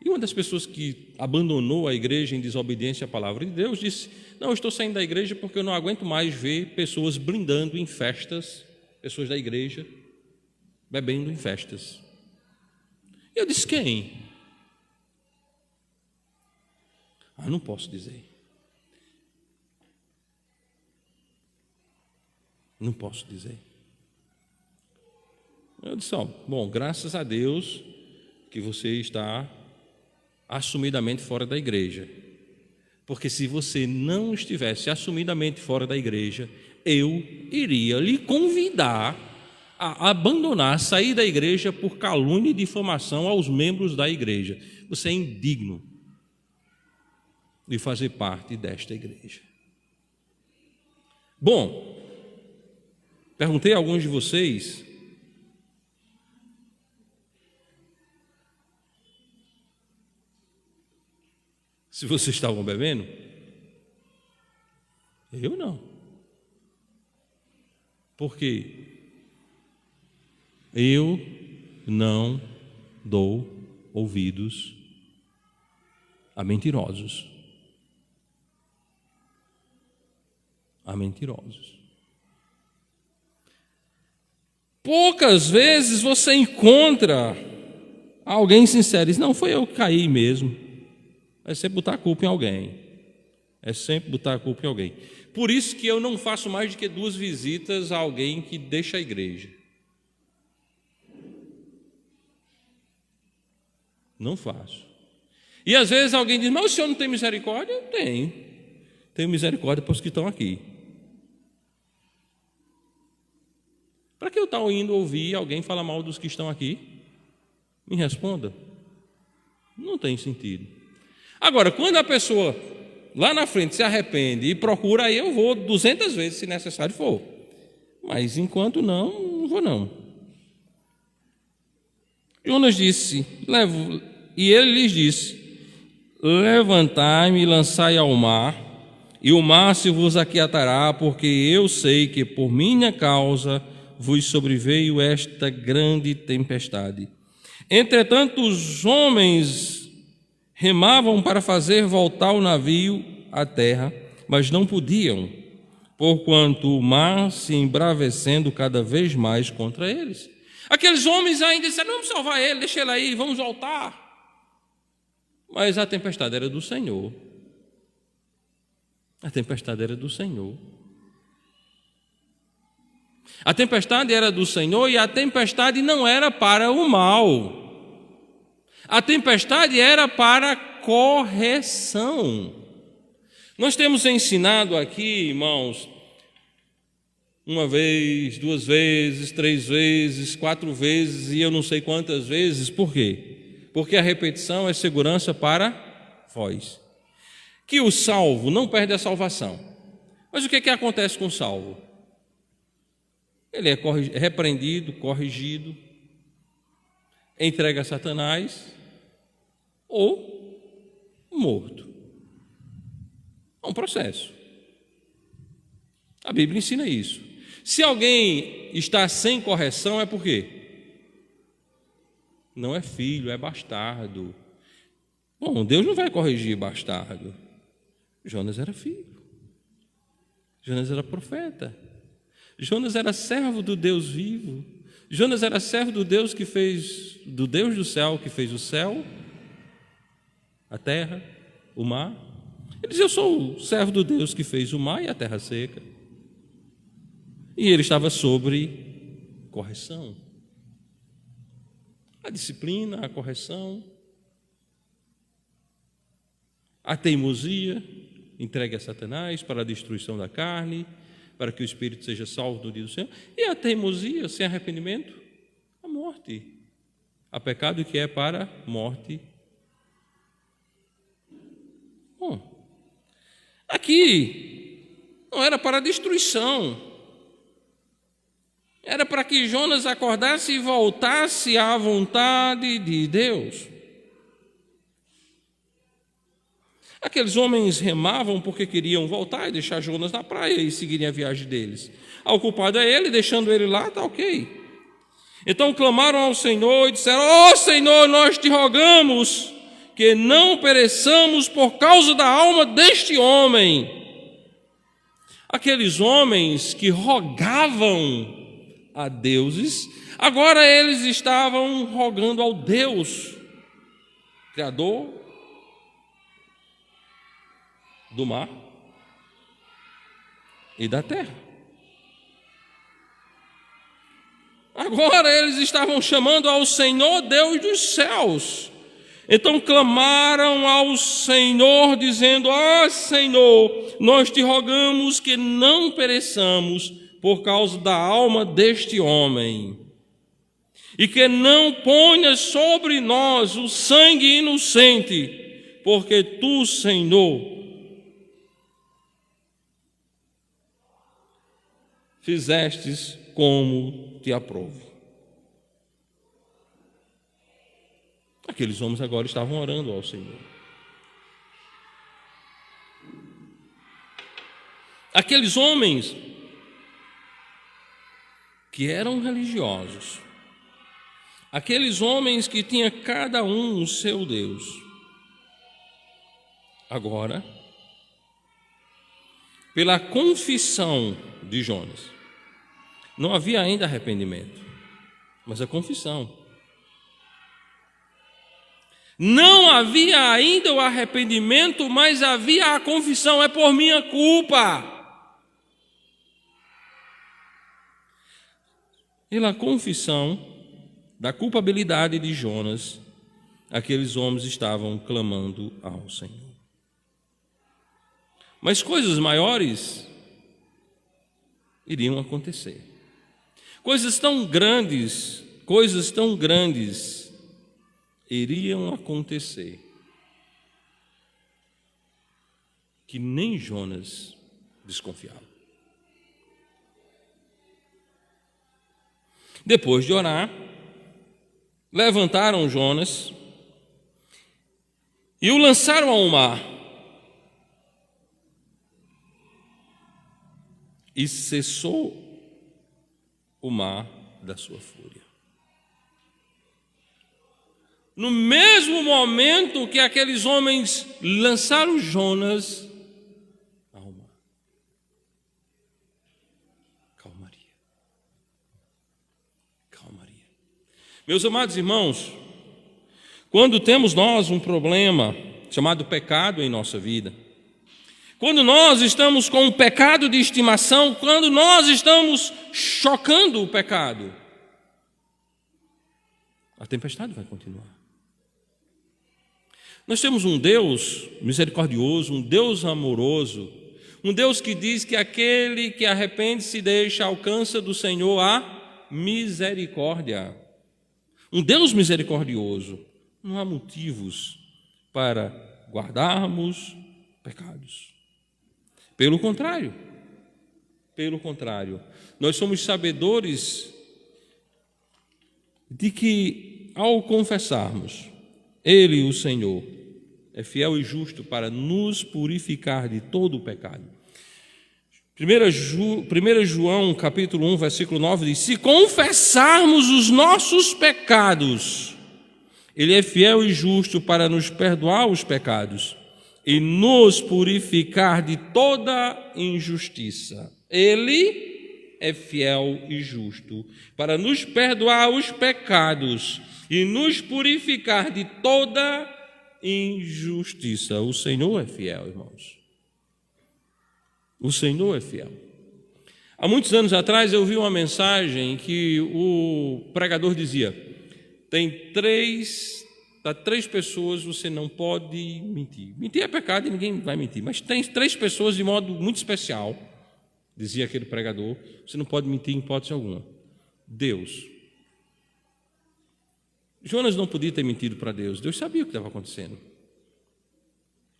E uma das pessoas que abandonou a igreja em desobediência à palavra de Deus disse: não, eu estou saindo da igreja porque eu não aguento mais ver pessoas brindando em festas, pessoas da igreja bebendo em festas. E eu disse: quem? Não posso dizer. Não posso dizer. Eu disse: bom, graças a Deus que você está assumidamente fora da igreja. Porque se você não estivesse assumidamente fora da igreja, eu iria lhe convidar a abandonar, sair da igreja por calúnia e difamação aos membros da igreja. Você é indigno de fazer parte desta igreja. Bom, perguntei a alguns de vocês se vocês estavam bebendo. Eu não. Por quê? Eu não dou ouvidos a mentirosos. A mentirosos. Poucas vezes você encontra alguém sincero e diz: não, foi eu que caí mesmo. É sempre botar a culpa em alguém. É sempre botar a culpa em alguém. Por isso que eu não faço mais do que 2 visitas a alguém que deixa a igreja. Não faço. E às vezes alguém diz: mas o senhor não tem misericórdia? Eu tenho. Tenho misericórdia para os que estão aqui. Para que eu estou indo ouvir alguém falar mal dos que estão aqui? Me responda. Não tem sentido. Agora, quando a pessoa lá na frente se arrepende e procura, aí eu vou 200 vezes se necessário for. Mas enquanto não vou não. Jonas disse, e ele lhes disse: levantai-me e lançai ao mar, e o mar se vos aquietará, porque eu sei que por minha causa vos sobreveio esta grande tempestade. Entretanto, os homens remavam para fazer voltar o navio à terra, mas não podiam, porquanto o mar se embravecendo cada vez mais contra eles. Aqueles homens ainda disseram: vamos salvar ele, deixa ele aí, vamos voltar. Mas a tempestade era do Senhor. A tempestade era do Senhor. A tempestade era do Senhor, e a tempestade não era para o mal. A tempestade era para correção. Nós temos ensinado aqui, irmãos, 1 vez, 2 vezes, 3 vezes, 4 vezes e eu não sei quantas vezes. Por quê? Porque a repetição é segurança para vós. Que o salvo não perde a salvação. Mas o que acontece com o salvo? Ele é repreendido, corrigido, entregue a Satanás ou morto. É um processo. A Bíblia ensina isso. Se alguém está sem correção, é por quê? Não é filho, é bastardo. Bom, Deus não vai corrigir bastardo. Jonas era filho. Jonas era profeta. Jonas era servo do Deus vivo. Jonas era servo do Deus que fez, do Deus do céu, que fez o céu, a terra, o mar. Ele dizia: eu sou o servo do Deus que fez o mar e a terra seca. E ele estava sobre correção. A disciplina, a correção, a teimosia, entregue a Satanás para a destruição da carne, para que o espírito seja salvo no dia do Senhor. E a teimosia, sem arrependimento, a morte. Há pecado que é para morte. Bom, aqui não era para destruição. Era para que Jonas acordasse e voltasse à vontade de Deus. Aqueles homens remavam porque queriam voltar e deixar Jonas na praia e seguirem a viagem deles. O culpado é ele, deixando ele lá, está ok. Então clamaram ao Senhor e disseram: ó Senhor, nós te rogamos que não pereçamos por causa da alma deste homem. Aqueles homens que rogavam a deuses, agora eles estavam rogando ao Deus Criador do mar e da terra. Agora eles estavam chamando ao Senhor Deus dos céus. Então clamaram ao Senhor, dizendo: ó Senhor, nós te rogamos que não pereçamos por causa da alma deste homem, e que não ponhas sobre nós o sangue inocente, porque tu, Senhor, fizestes como te aprouve. Aqueles homens agora estavam orando ao Senhor. Aqueles homens que eram religiosos, aqueles homens que tinham cada um o seu Deus, agora, pela confissão de Jonas, não havia ainda arrependimento, mas a confissão. Não havia ainda o arrependimento, mas havia a confissão: é por minha culpa. Pela confissão da culpabilidade de Jonas, aqueles homens estavam clamando ao Senhor. Mas coisas maiores iriam acontecer. Coisas tão grandes iriam acontecer que nem Jonas desconfiava. Depois de orar, levantaram Jonas e o lançaram ao mar. E cessou o mar da sua fúria. No mesmo momento que aqueles homens lançaram Jonas ao mar, calmaria. Meus amados irmãos, quando temos nós um problema chamado pecado em nossa vida, quando nós estamos com um pecado de estimação, quando nós estamos chocando o pecado, a tempestade vai continuar. Nós temos um Deus misericordioso, um Deus amoroso, um Deus que diz que aquele que arrepende-se e deixa alcança do Senhor a misericórdia. Um Deus misericordioso. Não há motivos para guardarmos pecados. Pelo contrário, nós somos sabedores de que ao confessarmos, Ele, o Senhor, é fiel e justo para nos purificar de todo o pecado. 1 João, capítulo 1, versículo 9, diz: se confessarmos os nossos pecados, Ele é fiel e justo para nos perdoar os pecados e nos purificar de toda injustiça. Ele é fiel e justo para nos perdoar os pecados e nos purificar de toda injustiça. O Senhor é fiel, irmãos. O Senhor é fiel. Há muitos anos atrás eu vi uma mensagem que o pregador dizia: para 3 pessoas você não pode mentir. Mentir é pecado e ninguém vai mentir, mas tem 3 pessoas de modo muito especial, dizia aquele pregador, você não pode mentir em hipótese alguma. Deus. Jonas não podia ter mentido para Deus. Deus sabia o que estava acontecendo.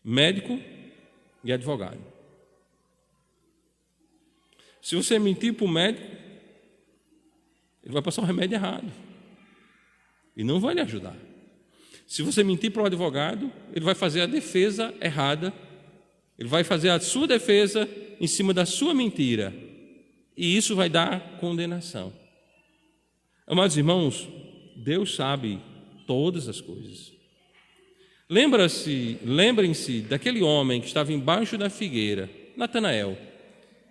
Médico e advogado. Se você mentir para o médico, ele vai passar um remédio errado e não vai lhe ajudar. Se você mentir para o advogado, ele vai fazer a defesa errada, ele vai fazer a sua defesa em cima da sua mentira, e isso vai dar condenação. Amados irmãos, Deus sabe todas as coisas. Lembrem-se daquele homem que estava embaixo da figueira, Natanael,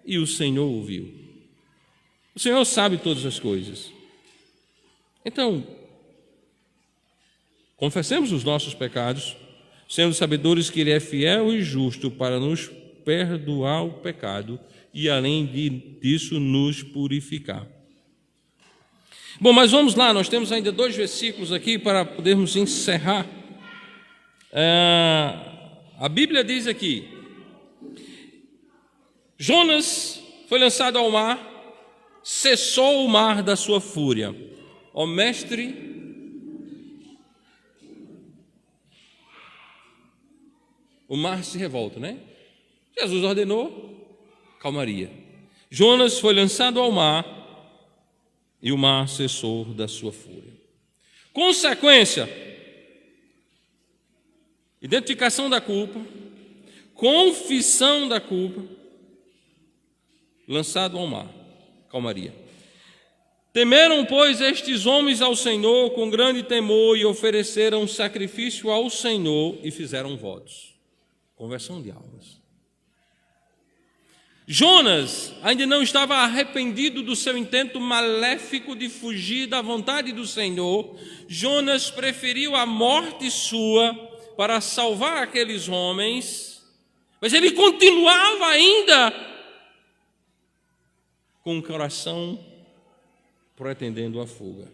e o Senhor o viu. O Senhor sabe todas as coisas. Então, confessemos os nossos pecados, sendo sabedores que Ele é fiel e justo para nos perdoar o pecado e, além disso, nos purificar. Bom, mas vamos lá, nós temos ainda 2 versículos aqui para podermos encerrar. A Bíblia diz aqui: Jonas foi lançado ao mar, cessou o mar da sua fúria. Ó mestre, o mar se revolta, né? Jesus ordenou calmaria. Jonas foi lançado ao mar e o mar cessou da sua fúria. Consequência: identificação da culpa, confissão da culpa, lançado ao mar, calmaria. Temeram, pois, estes homens ao Senhor com grande temor e ofereceram sacrifício ao Senhor e fizeram votos. Conversão de almas. Jonas ainda não estava arrependido do seu intento maléfico de fugir da vontade do Senhor. Jonas preferiu a morte sua para salvar aqueles homens, mas ele continuava ainda com o coração pretendendo a fuga.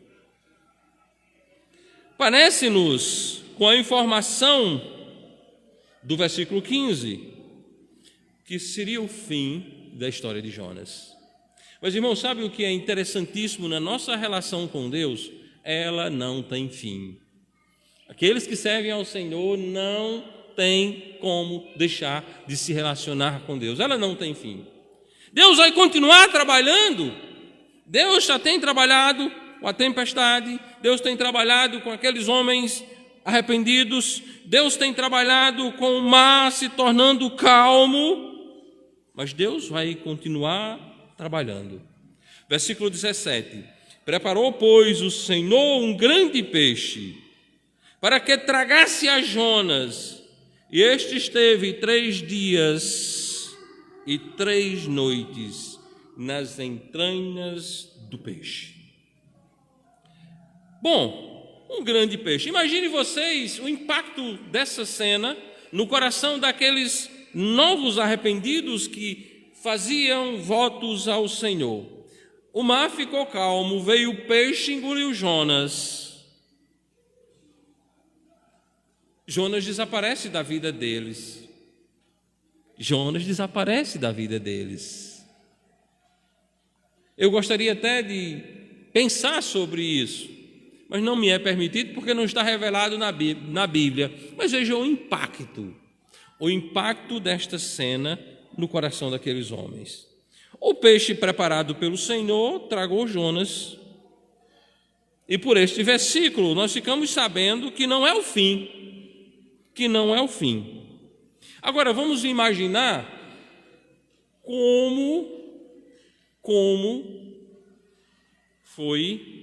Parece-nos, com a informação do versículo 15, que seria o fim da história de Jonas. Mas, irmão, sabe o que é interessantíssimo na nossa relação com Deus? Ela não tem fim. Aqueles que servem ao Senhor não têm como deixar de se relacionar com Deus. Ela não tem fim. Deus vai continuar trabalhando. Deus já tem trabalhado com a tempestade. Deus tem trabalhado com aqueles homens arrependidos. Deus tem trabalhado com o mar se tornando calmo. Mas Deus vai continuar trabalhando. Versículo 17. Preparou, pois, o Senhor um grande peixe para que tragasse a Jonas. E este esteve 3 dias e 3 noites nas entranhas do peixe. Bom, um grande peixe. Imagine vocês o impacto dessa cena no coração daqueles novos arrependidos que faziam votos ao Senhor. O mar ficou calmo, veio o peixe e engoliu Jonas. Jonas desaparece da vida deles. Jonas desaparece da vida deles. Eu gostaria até de pensar sobre isso, mas não me é permitido porque não está revelado na Bíblia. Mas veja o impacto desta cena no coração daqueles homens. O peixe preparado pelo Senhor tragou Jonas. E por este versículo nós ficamos sabendo que não é o fim, que não é o fim. Agora vamos imaginar como foi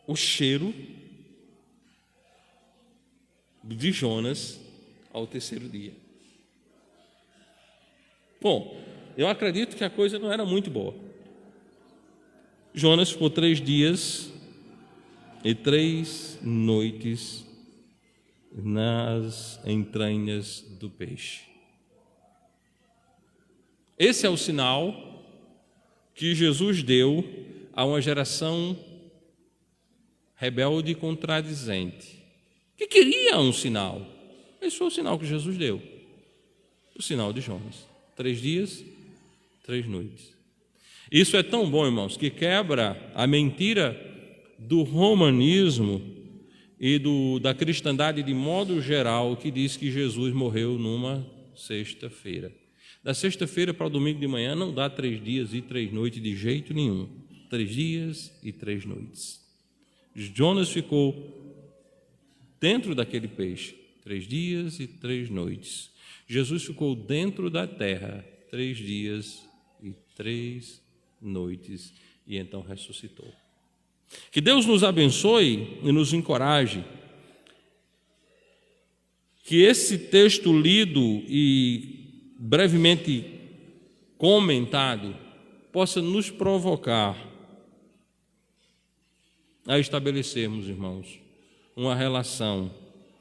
o cheiro de Jonas ao terceiro dia. Bom, eu acredito que a coisa não era muito boa. Jonas ficou 3 dias e 3 noites nas entranhas do peixe. Esse é o sinal que Jesus deu a uma geração rebelde e contradizente, que queria um sinal. Esse foi o sinal que Jesus deu, o sinal de Jonas. 3 dias, 3 noites. Isso é tão bom, irmãos, que quebra a mentira do romanismo e da cristandade de modo geral, que diz que Jesus morreu numa sexta-feira. Da sexta-feira para o domingo de manhã não dá 3 dias e 3 noites de jeito nenhum. 3 dias e 3 noites. Jonas ficou dentro daquele peixe 3 dias e 3 noites. Jesus ficou dentro da terra 3 dias e 3 noites e então ressuscitou. Que Deus nos abençoe e nos encoraje. Que esse texto lido e brevemente comentado possa nos provocar a estabelecermos, irmãos, uma relação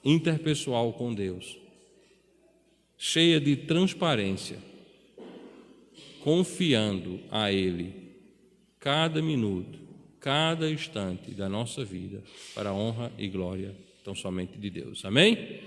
interpessoal com Deus, cheia de transparência, confiando a Ele cada minuto, cada instante da nossa vida, para a honra e glória tão somente de Deus. Amém?